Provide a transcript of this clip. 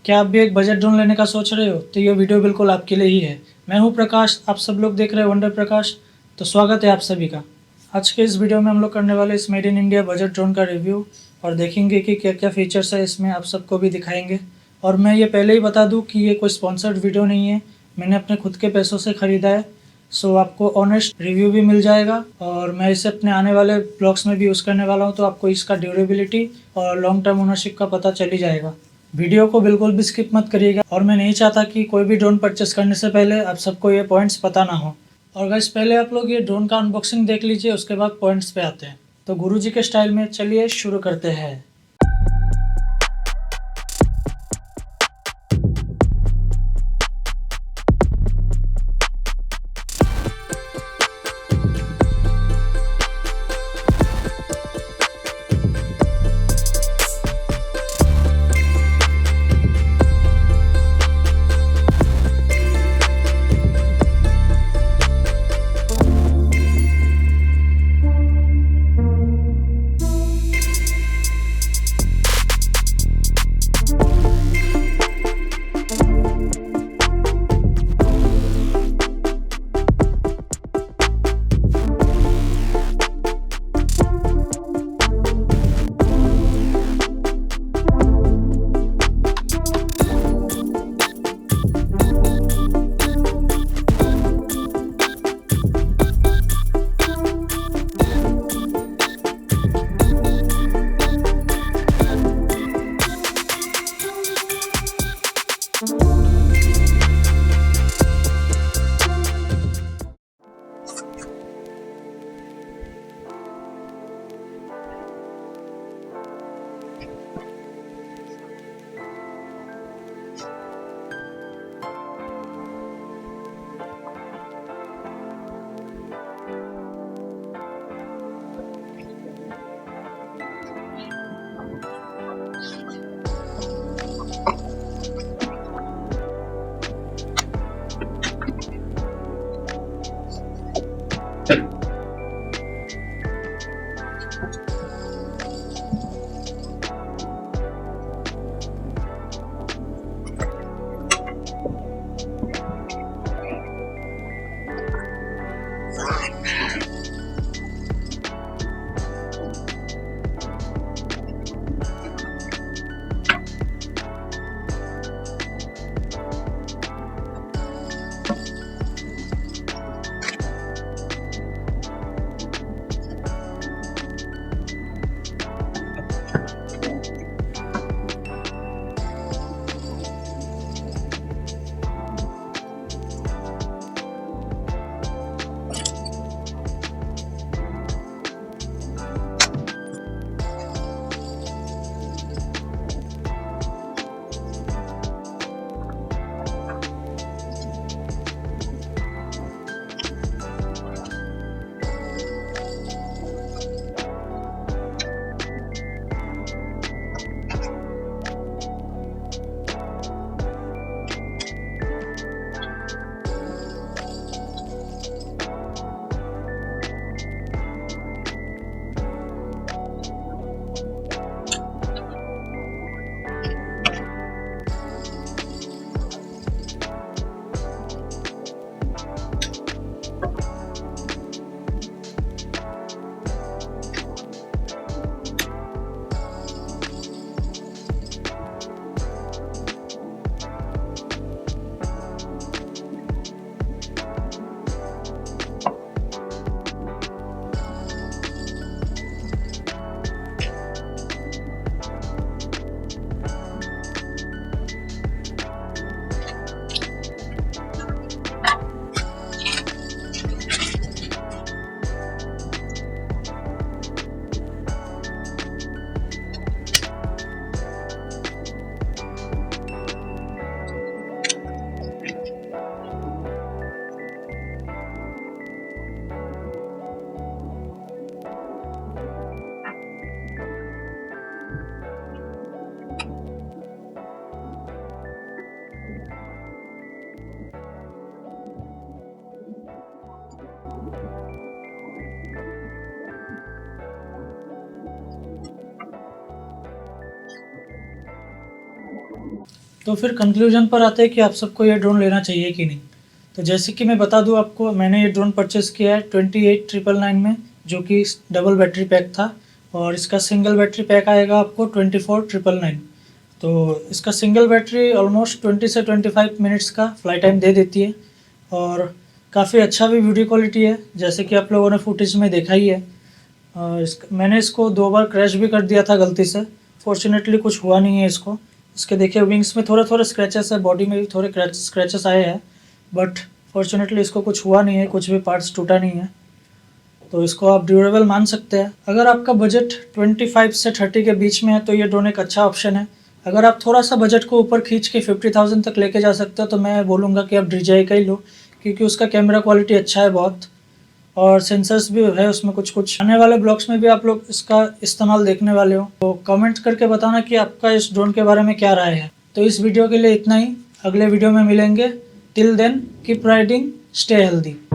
क्या आप भी एक बजट ड्रोन लेने का सोच रहे हो? तो ये वीडियो बिल्कुल आपके लिए ही है। मैं हूँ प्रकाश, आप सब लोग देख रहे हैं वंडर प्रकाश। तो स्वागत है आप सभी का। आज के इस वीडियो में हम लोग करने वाले इस made in India budget drone का रिव्यू और देखेंगे कि क्या क्या फीचर्स है इसमें, आप सबको भी दिखाएंगे। और मैं ये पहले ही बता दूँ कि ये कोई स्पॉन्सर्ड वीडियो नहीं है, मैंने अपने खुद के पैसों से ख़रीदा है। सो आपको ऑनेस्ट रिव्यू भी मिल जाएगा और मैं इसे अपने आने वाले ब्लॉग्स में भी यूज़ करने वाला हूँ, तो आपको इसका ड्यूरेबिलिटी और लॉन्ग टर्म ओनरशिप का पता चल ही जाएगा। वीडियो को बिल्कुल भी स्किप मत करिएगा और मैं नहीं चाहता कि कोई भी ड्रोन परचेस करने से पहले आप सबको ये पॉइंट्स पता ना हो। और गाइस पहले आप लोग ये ड्रोन का अनबॉक्सिंग देख लीजिए, उसके बाद पॉइंट्स पे आते हैं। तो गुरुजी के स्टाइल में चलिए शुरू करते हैं। तो फिर कंक्लूजन पर आते हैं कि आप सबको ये ड्रोन लेना चाहिए कि नहीं। तो जैसे कि मैं बता दूं आपको, मैंने ये ड्रोन परचेज़ किया है 28,999 में, जो कि डबल बैटरी पैक था, और इसका सिंगल बैटरी पैक आएगा आपको 24,999। तो इसका सिंगल बैटरी ऑलमोस्ट 20 से 25 मिनट्स का फ्लाइट टाइम दे देती है, और काफ़ी अच्छा भी वीडियो क्वालिटी है, जैसे कि आप लोगों ने फुटेज में देखा ही है। मैंने इसको 2 बार क्रैश भी कर दिया था गलती से, फॉर्चुनेटली कुछ हुआ नहीं है इसको। इसके देखिए विंग्स में थोड़े थोड़े स्क्रैचेस है, बॉडी में भी थोड़े स्क्रैचेस आए हैं, बट फॉर्चुनेटली इसको कुछ हुआ नहीं है, कुछ भी पार्ट्स टूटा नहीं है, तो इसको आप ड्यूरेबल मान सकते हैं। अगर आपका बजट 25 से 30 के बीच में है तो ये ड्रोन एक अच्छा ऑप्शन है। अगर आप थोड़ा सा बजट को ऊपर खींच के 50,000 तक लेके जा सकते हो तो मैं बोलूँगा कि आप DJI का ही लो, क्योंकि उसका कैमरा क्वालिटी अच्छा है बहुत, और सेंसर्स भी है उसमें कुछ आने वाले ब्लॉग्स में भी आप लोग इसका इस्तेमाल देखने वाले हो। तो कमेंट करके बताना कि आपका इस ड्रोन के बारे में क्या राय है। तो इस वीडियो के लिए इतना ही, अगले वीडियो में मिलेंगे। Till then keep riding, stay healthy.